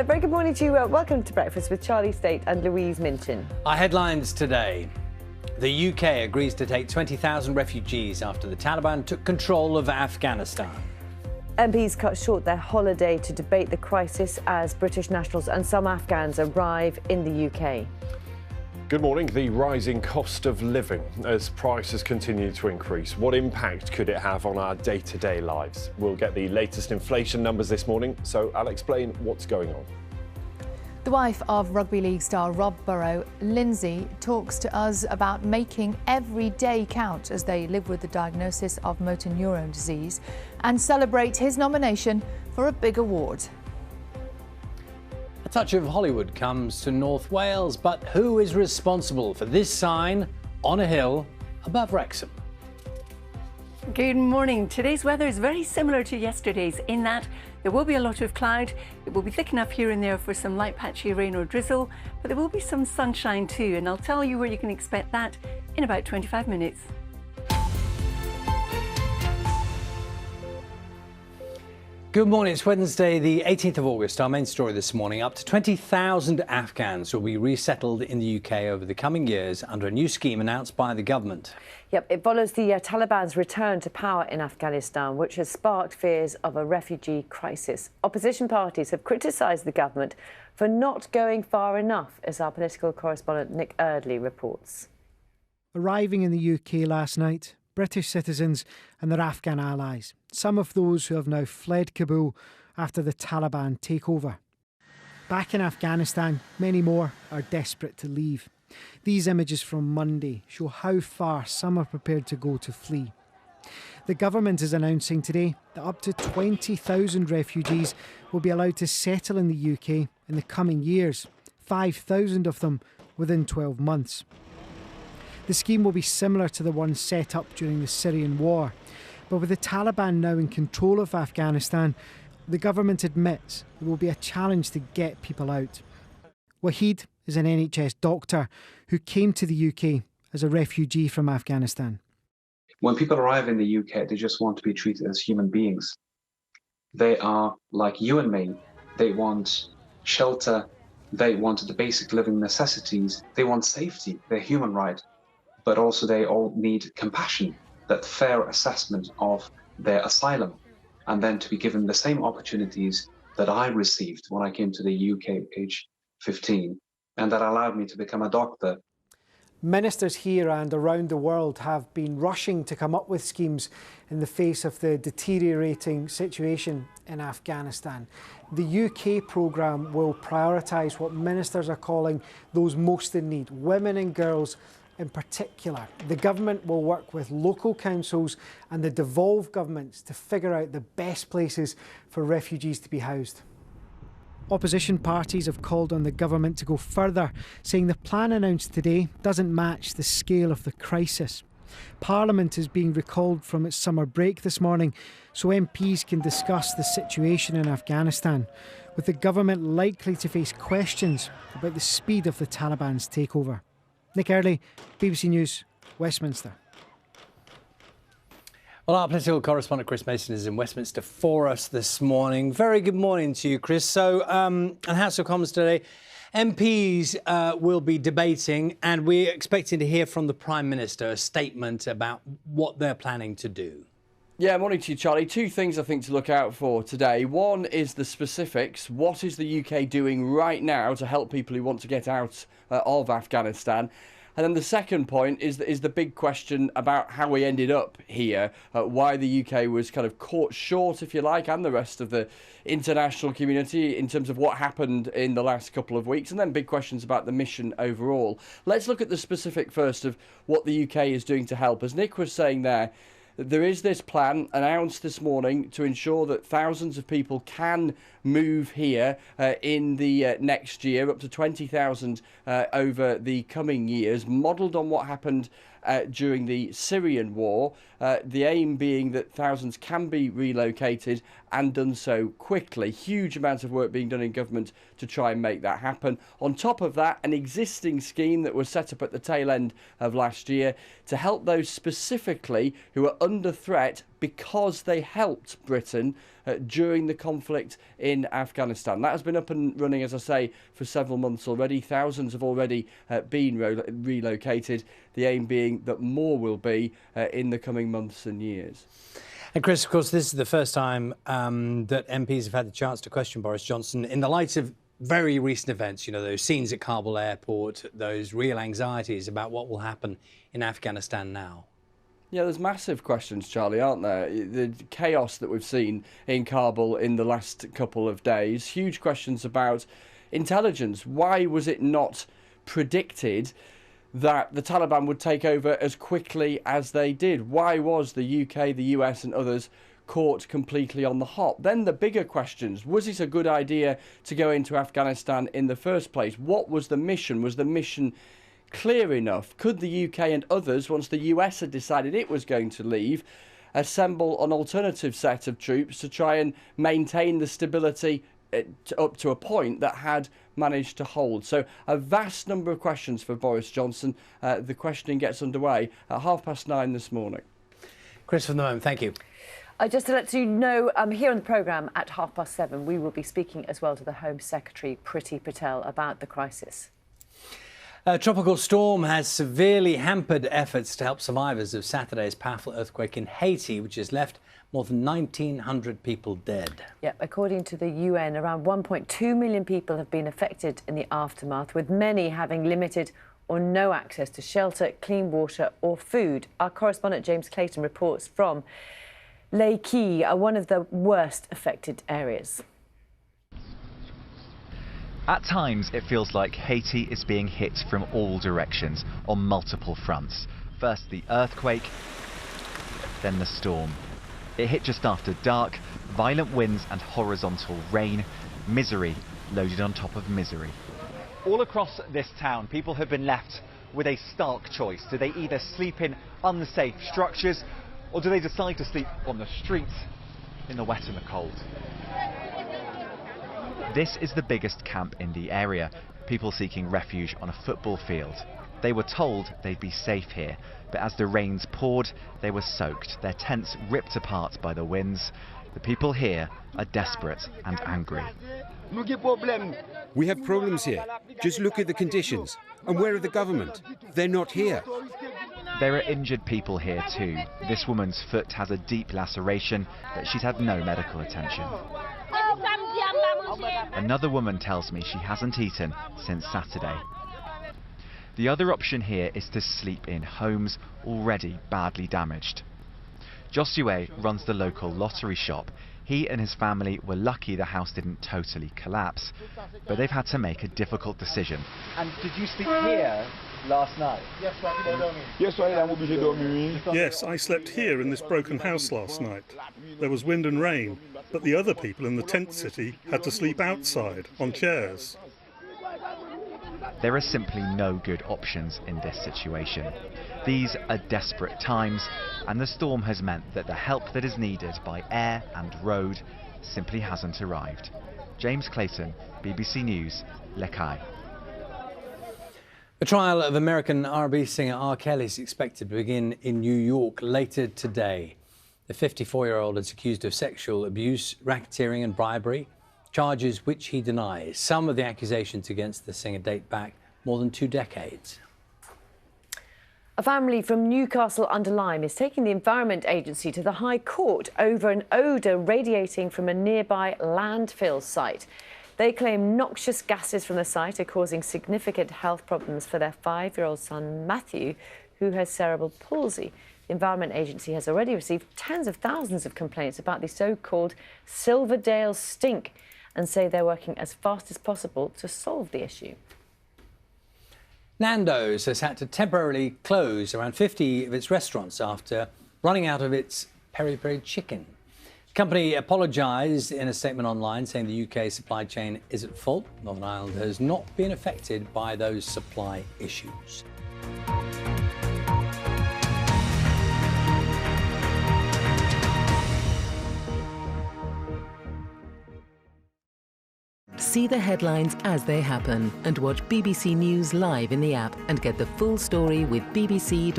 Hello, very good morning to you. Welcome to Breakfast with Charlie State and Louise Minchin. Our headlines today. The UK agrees to take 20,000 refugees after the Taliban took control of Afghanistan. MPs cut short their holiday to debate the crisis as British nationals and some Afghans arrive in the UK. Good morning. The rising cost of living as prices continue to increase. What impact could it have on our day-to-day lives? We'll get the latest inflation numbers this morning, so I'll explain what's going on. The wife of rugby league star Rob Burrow, Lindsay, talks to us about making every day count as they live with the diagnosis of motor neurone disease and celebrate his nomination for a big award. A touch of Hollywood comes to North Wales, but who is responsible for this sign on a hill above Wrexham? Good morning. Today's weather is very similar to yesterday's in that there will be a lot of cloud. It will be thick enough here and there for some light patchy rain or drizzle, but there will be some sunshine too, and I'll tell you where you can expect that in about 25 minutes. Good morning. It's Wednesday, the 18th of August. Our main story this morning, up to 20,000 Afghans will be resettled in the UK over the coming years under a new scheme announced by the government. Yep, it follows the Taliban's return to power in Afghanistan, which has sparked fears of a refugee crisis. Opposition parties have criticised the government for not going far enough, as our political correspondent Nick Eardley reports. Arriving in the UK last night, British citizens and their Afghan allies, some of those who have now fled Kabul after the Taliban takeover. Back in Afghanistan, many more are desperate to leave. These images from Monday show how far some are prepared to go to flee. The government is announcing today that up to 20,000 refugees will be allowed to settle in the UK in the coming years, 5,000 of them within 12 months. The scheme will be similar to the one set up during the Syrian war, but with the Taliban now in control of Afghanistan, the government admits it will be a challenge to get people out. Wahid is an NHS doctor who came to the UK as a refugee from Afghanistan. When people arrive in the UK, they just want to be treated as human beings. They are like you and me. They want shelter. They want the basic living necessities. They want safety, their human right. But also they all need compassion, that fair assessment of their asylum, and then to be given the same opportunities that I received when I came to the UK at age 15, and that allowed me to become a doctor. Ministers here and around the world have been rushing to come up with schemes in the face of the deteriorating situation in Afghanistan. The UK programme will prioritise what ministers are calling those most in need, women and girls in particular. The government will work with local councils and the devolved governments to figure out the best places for refugees to be housed. Opposition parties have called on the government to go further, saying the plan announced today doesn't match the scale of the crisis. Parliament is being recalled from its summer break this morning so MPs can discuss the situation in Afghanistan, with the government likely to face questions about the speed of the Taliban's takeover. Nick Eardley, BBC News, Westminster. Well, our political correspondent Chris Mason is in Westminster for us this morning. Very good morning to you, Chris. So, on House of Commons today, MPs will be debating, and we're expecting to hear from the Prime Minister a statement about what they're planning to do. Yeah, morning to you, Charlie. Two things I think to look out for today. One is the specifics. What is the UK doing right now to help people who want to get out of Afghanistan? And then the second point is the big question about how we ended up here, why the UK was kind of caught short, if you like, and the rest of the international community in terms of what happened in the last couple of weeks, and then big questions about the mission overall. Let's look at the specific first of what the UK is doing to help. As Nick was saying there is this plan announced this morning to ensure that thousands of people can move here in the next year, up to 20,000 over the coming years, modelled on what happened during the Syrian war, the aim being that thousands can be relocated and done so quickly. Huge amounts of work being done in government to try and make that happen. On top of that, an existing scheme that was set up at the tail end of last year to help those specifically who are under threat because they helped Britain during the conflict in Afghanistan. That has been up and running, as I say, for several months already. Thousands have already been relocated, the aim being that more will be in the coming months and years. And Chris, of course, this is the first time that MPs have had the chance to question Boris Johnson in the light of very recent events, you know, those scenes at Kabul airport, those real anxieties about what will happen in Afghanistan now. Yeah, there's massive questions, Charlie, aren't there? The chaos that we've seen in Kabul in the last couple of days. Huge questions about intelligence. Why was it not predicted that the Taliban would take over as quickly as they did? Why was the UK, the US and others caught completely on the hop? Then the bigger questions: was it a good idea to go into Afghanistan in the first place? What was the mission? Was the mission clear enough? Could the UK and others, once the US had decided it was going to leave, assemble an alternative set of troops to try and maintain the stability up to a point that had managed to hold? So a vast number of questions for Boris Johnson. The questioning gets underway at 9:30 this morning. Chris, for the moment, thank you. Just to let you know, here on the programme at 7:30, we will be speaking as well to the Home Secretary, Priti Patel, about the crisis. A tropical storm has severely hampered efforts to help survivors of Saturday's powerful earthquake in Haiti, which has left more than 1,900 people dead. Yeah, according to the UN, around 1.2 million people have been affected in the aftermath, with many having limited or no access to shelter, clean water or food. Our correspondent James Clayton reports from Lake, one of the worst affected areas. At times, it feels like Haiti is being hit from all directions on multiple fronts. First the earthquake, then the storm. It hit just after dark, violent winds and horizontal rain, misery loaded on top of misery. All across this town, people have been left with a stark choice. Do they either sleep in unsafe structures, or do they decide to sleep on the streets in the wet and the cold? This is the biggest camp in the area, people seeking refuge on a football field. They were told they'd be safe here, but as the rains poured, they were soaked, their tents ripped apart by the winds. The people here are desperate and angry. We have problems here. Just look at the conditions. And where are the government? They're not here. There are injured people here too. This woman's foot has a deep laceration, but she's had no medical attention. Another woman tells me she hasn't eaten since Saturday. The other option here is to sleep in homes already badly damaged. Josue runs the local lottery shop. He and his family were lucky the house didn't totally collapse, but they've had to make a difficult decision. And did you sleep here last night? Yes, I slept here in this broken house last night. There was wind and rain, but the other people in the tent city had to sleep outside on chairs. There are simply no good options in this situation. These are desperate times, and the storm has meant that the help that is needed by air and road simply hasn't arrived. James Clayton, BBC News, Lekki. The trial of American R&B singer R. Kelly is expected to begin in New York later today. The 54-year-old is accused of sexual abuse, racketeering and bribery, charges which he denies. Some of the accusations against the singer date back more than 2 decades. A family from Newcastle-under-Lyme is taking the Environment Agency to the High Court over an odour radiating from a nearby landfill site. They claim noxious gases from the site are causing significant health problems for their 5-year-old son, Matthew, who has cerebral palsy. The Environment Agency has already received tens of thousands of complaints about the so-called Silverdale stink and say they're working as fast as possible to solve the issue. Nando's has had to temporarily close around 50 of its restaurants after running out of its peri-peri chicken. The company apologised in a statement online saying the UK supply chain is at fault. Northern Ireland has not been affected by those supply issues. See the headlines as they happen and watch BBC News live in the app and get the full story with bbc.co.uk/news.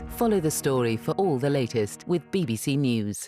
Follow the story for all the latest with BBC News.